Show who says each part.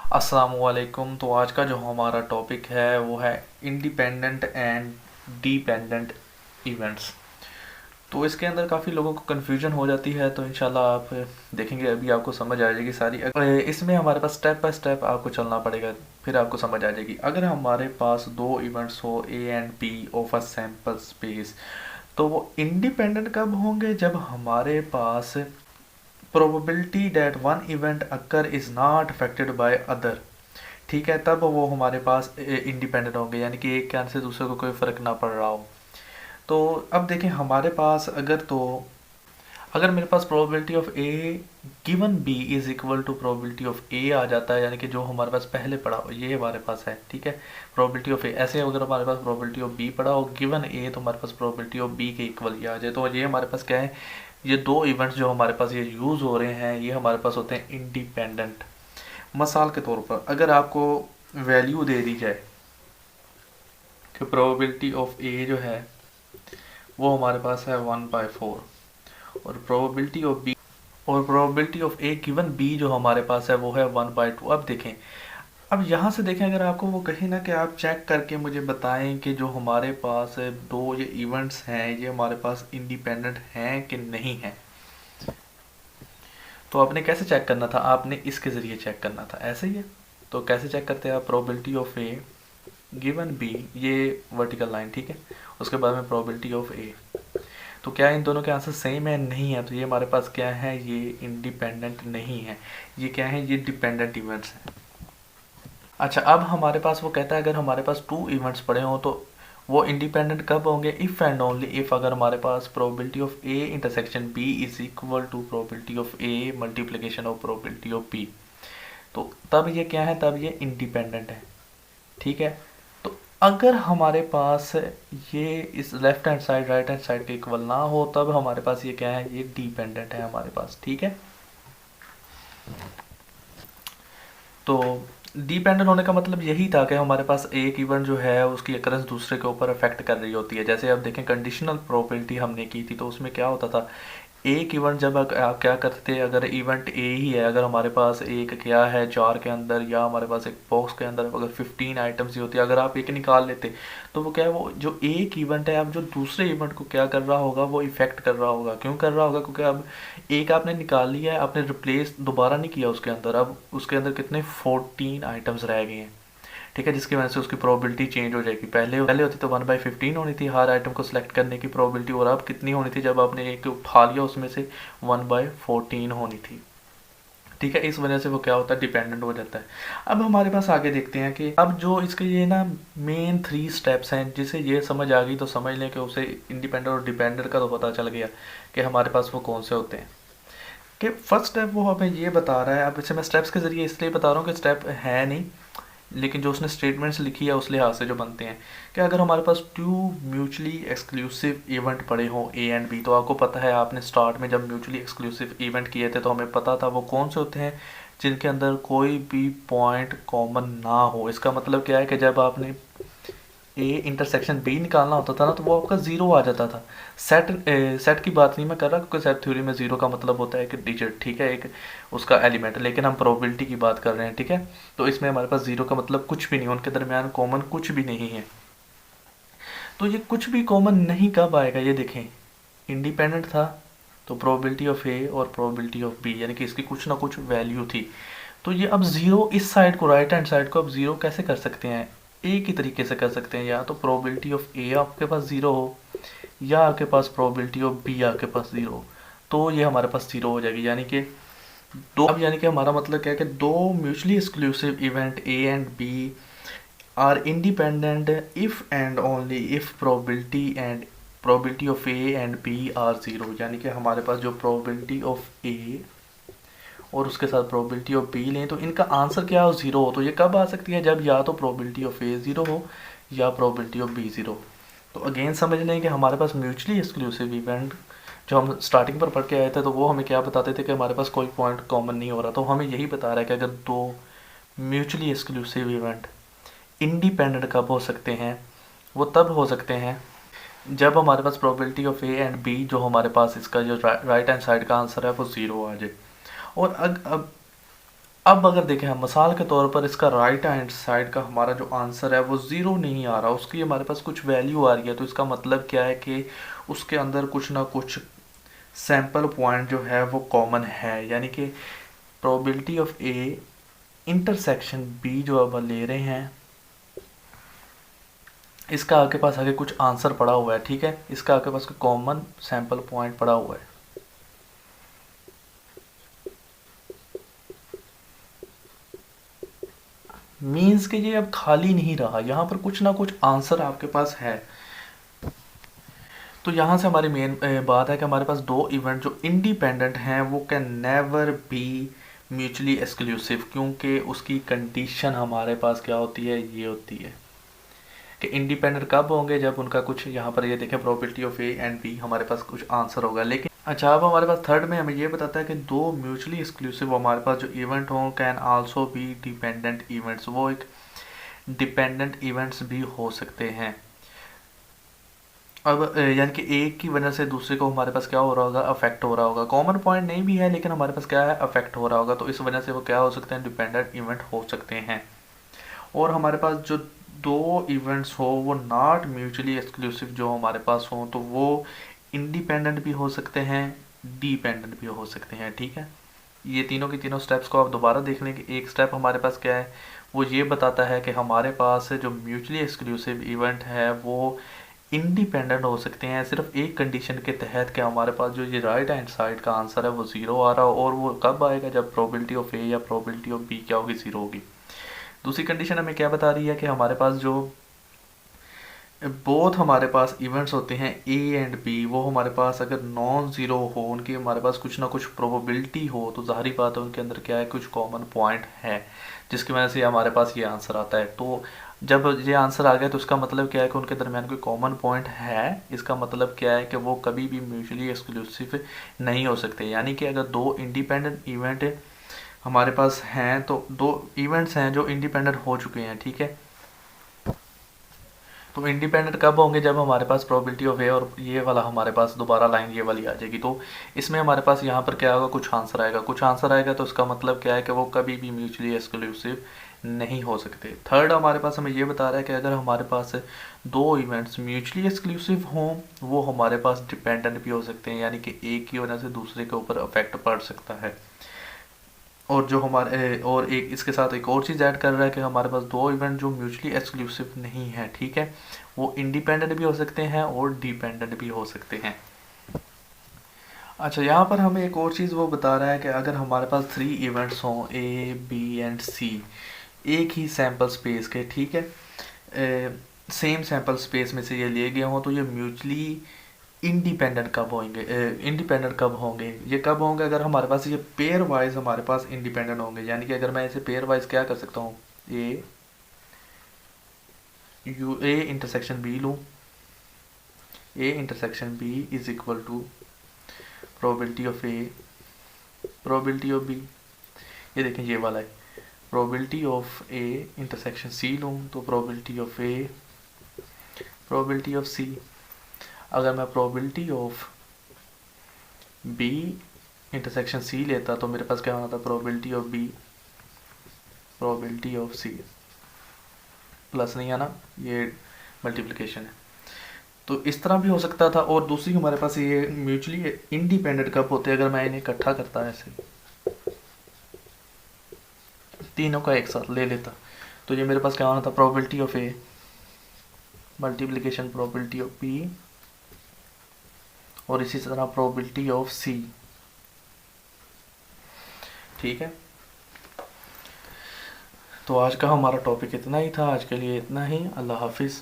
Speaker 1: अस्सलामुअलैकुम। तो आज का जो हमारा टॉपिक है वो है इंडिपेंडेंट एंड डिपेंडेंट इवेंट्स। तो इसके अंदर काफ़ी लोगों को कन्फ्यूजन हो जाती है, तो इंशाल्लाह आप देखेंगे अभी आपको समझ आ जाएगी सारी। इसमें हमारे पास स्टेप बाय स्टेप आपको चलना पड़ेगा, फिर आपको समझ आ जाएगी। अगर हमारे पास दो इवेंट्स हो A and B of a sample space, तो वो इंडिपेंडेंट कब होंगे? जब हमारे पास probability that one event occur is not affected by other, ठीक है, तब वो हमारे पास इंडिपेंडेंट होंगे, यानी कि एक के से दूसरे को कोई फ़र्क ना पड़ रहा हो। तो अब देखें हमारे पास अगर मेरे पास probability of A given B is equal to probability of A आ जाता है, यानी कि जो हमारे पास पहले पड़ा हो ये हमारे पास है, ठीक है, प्रोबेबिलिटी ऑफ ए। ऐसे अगर हमारे पास प्रोबेबिलिटी ऑफ बी पड़ा हो गिवन ए, तो हमारे पास प्रोबेबिलिटी ऑफ बी के इक्वल ये आ जाए। तो ये हमारे पास क्या है, ये दो इवेंट्स जो हमारे पास ये यूज़ हो रहे हैं ये हमारे पास होते हैं इंडिपेंडेंट। मिसाल के तौर पर अगर आपको वैल्यू दे दी जाए कि प्रोबेबिलिटी ऑफ ए जो है वो हमारे पास है 1/4, और probability of A given B जो हमारे पास है वो है 1/2। अब देखें, अब यहाँ से देखें, अगर आपको वो कहीं ना कि आप चेक करके मुझे बताएं कि जो हमारे पास दो ये इवेंट्स हैं ये हमारे पास इंडिपेंडेंट हैं कि नहीं हैं। तो आपने कैसे चेक करना था? आपने इसके ज़रिए चेक करना था, ऐसे ही है। तो कैसे चेक करते हैं आप? Probability of A given B, ये वर्टिकल लाइन, ठीक है, उसके बाद में प्रोबेबिलिटी ऑफ ए। तो क्या इन दोनों के आंसर सेम है? नहीं है। तो ये हमारे पास क्या है, ये इंडिपेंडेंट नहीं है। ये क्या है, ये डिपेंडेंट इवेंट्स हैं। अच्छा, अब हमारे पास वो कहता है अगर हमारे पास टू इवेंट्स पड़े हों तो वो इंडिपेंडेंट कब होंगे? इफ़ एंड ओनली इफ़ अगर हमारे पास probability of A intersection B is equal to probability of A multiplication of probability of B. तो तब ये क्या है, तब ये इंडिपेंडेंट है, ठीक है। तो अगर हमारे पास ये इस left hand side right hand side के इक्वल ना हो तब हमारे पास ये क्या है, ये डिपेंडेंट है हमारे पास, ठीक है। तो डिपेंडेंट होने का मतलब यही था कि हमारे पास एक इवेंट जो है उसकी अकरेंस दूसरे के ऊपर अफेक्ट कर रही होती है। जैसे अब देखें कंडीशनल प्रोबेबिलिटी हमने की थी, तो उसमें क्या होता था, एक इवेंट जब आप क्या करते थे, अगर इवेंट ए ही है, अगर हमारे पास एक क्या है जार के अंदर या हमारे पास एक बॉक्स के अंदर अगर 15 आइटम्स ही होती है, अगर आप एक निकाल लेते तो वो क्या है, वो जो एक इवेंट है अब जो दूसरे इवेंट को क्या कर रहा होगा, वो इफेक्ट कर रहा होगा। क्यों कर रहा होगा? क्योंकि अब एक आपने निकाल लिया है, आपने रिप्लेस दोबारा नहीं किया उसके अंदर, अब उसके अंदर कितने 14 आइटम्स रह गए हैं, ठीक है, जिसकी वजह से उसकी प्रोबेबिलिटी चेंज हो जाएगी। पहले होती तो 1/15 होनी थी हर आइटम को सिलेक्ट करने की प्रोबेबिलिटी, और अब कितनी होनी थी, जब आपने एक उठा लिया उसमें से 1/14 होनी थी, ठीक है। इस वजह से वो क्या होता है, डिपेंडेंट हो जाता है। अब हमारे पास आगे देखते हैं कि अब जो इसके ये ना मेन 3 स्टेप्स हैं, जिसे ये समझ आ गई तो समझ लें कि उसे इंडिपेंडेंट और डिपेंडेंट का तो पता चल गया कि हमारे पास वो कौन से होते हैं। कि फर्स्ट स्टेप वो हमें ये बता रहा है, अब इसे मैं स्टेप्स के ज़रिए इसलिए बता रहा हूँ कि स्टेप है नहीं, लेकिन जो उसने स्टेटमेंट्स लिखी है उस लिहाज से जो बनते हैं कि अगर हमारे पास टू म्यूचुअली एक्सक्लूसिव इवेंट पड़े हों ए एंड बी, तो आपको पता है आपने स्टार्ट में जब म्यूचुअली एक्सक्लूसिव इवेंट किए थे तो हमें पता था वो कौन से होते हैं, जिनके अंदर कोई भी पॉइंट कॉमन ना हो। इसका मतलब क्या है कि जब आपने ए इंटरसेक्शन बी निकालना होता था ना तो वो आपका ज़ीरो आ जाता था। सेट की बात नहीं मैं कर रहा, क्योंकि सेट थ्योरी में ज़ीरो का मतलब होता है कि डिजिट, ठीक है, एक उसका एलिमेंट, लेकिन हम प्रोबेबिलिटी की बात कर रहे हैं, ठीक है। तो इसमें हमारे पास ज़ीरो का मतलब कुछ भी नहीं, उनके दरमियान कॉमन कुछ भी नहीं है। तो ये कुछ भी कॉमन नहीं कब आएगा, ये देखें, इंडिपेंडेंट था तो प्रोबेबिलिटी ऑफ ए और प्रोबेबिलिटी ऑफ बी, यानी कि इसकी कुछ ना कुछ वैल्यू थी। तो ये अब ज़ीरो इस साइड को, राइट हैंड साइड को अब ज़ीरो कैसे कर सकते हैं? एक ही तरीके से कर सकते हैं, या तो प्रोबेबिलिटी ऑफ ए आपके पास ज़ीरो हो या आपके पास प्रोबेबिलिटी ऑफ बी आपके पास ज़ीरो हो, तो ये हमारे पास ज़ीरो हो जाएगी। यानी कि दो, अब यानी कि हमारा मतलब क्या है कि दो mutually exclusive event A and B are independent if and only if probability of A and B are zero. यानी कि हमारे पास जो प्रोबेबिलिटी ऑफ ए और उसके साथ प्रोबेबिलिटी ऑफ बी लें तो इनका आंसर क्या हो, ज़ीरो हो। तो ये कब आ सकती है, जब या तो प्रोबेबिलिटी ऑफ ए ज़ीरो हो या प्रोबेबिलिटी ऑफ बी ज़ीरो हो। तो अगेन समझ लें कि हमारे पास म्यूचुअली एक्सक्लूसिव इवेंट जो हम स्टार्टिंग पर पढ़ के आए थे, तो वो हमें क्या बताते थे कि हमारे पास कोई पॉइंट कॉमन नहीं हो रहा। तो हमें यही बता रहा है कि अगर दो म्यूचुअली एक्सक्लूसिव इवेंट इंडिपेंडेंट कब हो सकते हैं, वो तब हो सकते हैं जब हमारे पास probability of A and B जो हमारे पास इसका जो राइट हैंड साइड का आंसर है वो ज़ीरो आ जाए। और अब अगर देखें हम मिसाल के तौर पर इसका राइट हैंड साइड का हमारा जो आंसर है वो ज़ीरो नहीं आ रहा, उसकी हमारे पास कुछ वैल्यू आ रही है, तो इसका मतलब क्या है कि उसके अंदर कुछ ना कुछ सैंपल पॉइंट जो है वो कॉमन है, यानी कि probability of A intersection B जो अब ले रहे हैं, इसका आपके पास आगे कुछ आंसर पड़ा हुआ है, ठीक है, इसका आपके पास कॉमन सैंपल पॉइंट पड़ा हुआ है। मीन्स कि ये अब खाली नहीं रहा, यहाँ पर कुछ ना कुछ आंसर आपके पास है। तो यहाँ से हमारी मेन बात है कि हमारे पास दो इवेंट जो इंडिपेंडेंट हैं वो can never be mutually exclusive, क्योंकि उसकी कंडीशन हमारे पास क्या होती है, ये होती है कि इंडिपेंडेंट कब होंगे, जब उनका कुछ यहाँ पर ये देखें probability of A and B हमारे पास कुछ आंसर होगा। लेकिन अच्छा, अब हमारे पास थर्ड में हमें ये बताता है कि दो म्यूचुअली एक्सक्लूसिव हमारे पास जो इवेंट हों can also be dependent events, वो एक डिपेंडेंट इवेंट्स भी हो सकते हैं। अब यानी कि एक की वजह से दूसरे को हमारे पास क्या हो रहा होगा, अफेक्ट हो रहा होगा, कॉमन पॉइंट नहीं भी है लेकिन हमारे पास क्या है, अफेक्ट हो रहा होगा, तो इस वजह से वो क्या हो सकते हैं, डिपेंडेंट इवेंट हो सकते हैं। और हमारे पास जो दो इवेंट्स हो वो नॉट म्यूचुअली एक्सक्लूसिव जो हमारे पास हो, तो वो इंडिपेंडेंट भी हो सकते हैं, डिपेंडेंट भी हो सकते हैं, ठीक है। ये तीनों की तीनों स्टेप्स को आप दोबारा देख लें कि एक स्टेप हमारे पास क्या है, वो ये बताता है कि हमारे पास जो म्यूचुअली एक्सक्लूसिव इवेंट है वो इंडिपेंडेंट हो सकते हैं सिर्फ एक कंडीशन के तहत कि हमारे पास जो ये राइट हैंड साइड का आंसर है वो ज़ीरो आ रहा हो, और वो कब आएगा, जब प्रोबेबिलिटी ऑफ ए या प्रोबेबिलिटी ऑफ बी क्या होगी, ज़ीरो होगी। दूसरी कंडीशन हमें क्या बता रही है कि हमारे पास जो बोथ हमारे पास इवेंट्स होते हैं ए एंड बी, वो हमारे पास अगर नॉन ज़ीरो हो, उनकी हमारे पास कुछ ना कुछ प्रोबेबिलिटी हो, तो ज़ाहिरी बात है उनके अंदर क्या है, कुछ कॉमन पॉइंट है जिसकी वजह से हमारे पास ये आंसर आता है। तो जब ये आंसर आ गया तो इसका मतलब क्या है कि उनके दरमियान कोई कॉमन पॉइंट है, इसका मतलब क्या है कि वो कभी भी म्यूचुअली एक्सक्लूसिव नहीं हो सकते। यानी कि अगर दो इंडिपेंडेंट इवेंट हमारे पास हैं, तो दो इवेंट्स हैं जो इंडिपेंडेंट हो चुके हैं, ठीक है, तो इंडिपेंडेंट कब होंगे, जब हमारे पास प्रोबेबिलिटी ऑफ ए और ये वाला हमारे पास दोबारा लाइन ये वाली आ जाएगी, तो इसमें हमारे पास यहाँ पर क्या होगा, कुछ आंसर आएगा, कुछ आंसर आएगा, तो इसका मतलब क्या है कि वो कभी भी म्यूचुअली एक्सक्लूसिव नहीं हो सकते। थर्ड हमारे पास हमें ये बता रहा है कि अगर हमारे पास दो इवेंट्स म्यूचुअली एक्सक्लूसिव हों, वो हमारे पास डिपेंडेंट भी हो सकते हैं, यानी कि एक की वजह से दूसरे के ऊपर अफेक्ट पड़ सकता है। और जो हमारे और एक इसके साथ एक और चीज़ ऐड कर रहा है कि हमारे पास दो इवेंट जो म्यूचुअली एक्सक्लूसिव नहीं है, ठीक है, वो इंडिपेंडेंट भी हो सकते हैं और डिपेंडेंट भी हो सकते हैं। अच्छा, यहाँ पर हमें एक और चीज़ वो बता रहा है कि अगर हमारे पास थ्री इवेंट्स हों ए बी एंड सी, एक ही सैम्पल स्पेस के, ठीक है, सेम सैम्पल स्पेस में से ये लिए गए हों, तो ये म्यूचुअली इंडिपेंडेंट कब होंगे, इंडिपेंडेंट कब होंगे, ये कब होंगे, अगर हमारे पास ये पेयर वाइज हमारे पास इंडिपेंडेंट होंगे। यानी कि अगर मैं इसे पेयर वाइज क्या कर सकता हूँ, ए इंटरसेक्शन बी लूँ, A intersection B is equal to probability of A probability of B, ये देखें ये वाला है, probability of A intersection C लूँ तो probability of A probability of C. अगर मैं probability of B intersection C लेता तो मेरे पास क्या होना था, probability of B probability of C, plus नहीं आना, ये मल्टीप्लिकेशन है, तो इस तरह भी हो सकता था। और दूसरी हमारे पास ये म्यूचुअली इंडिपेंडेंट कब होते हैं, अगर मैं इन्हें इकट्ठा करता ऐसे तीनों का एक साथ ले लेता, तो ये मेरे पास क्या होना था, probability of A multiplication probability of B और इसी तरह प्रोबेबिलिटी ऑफ सी, ठीक है। तो आज का हमारा टॉपिक इतना ही था, आज के लिए इतना ही, अल्लाह हाफिज़।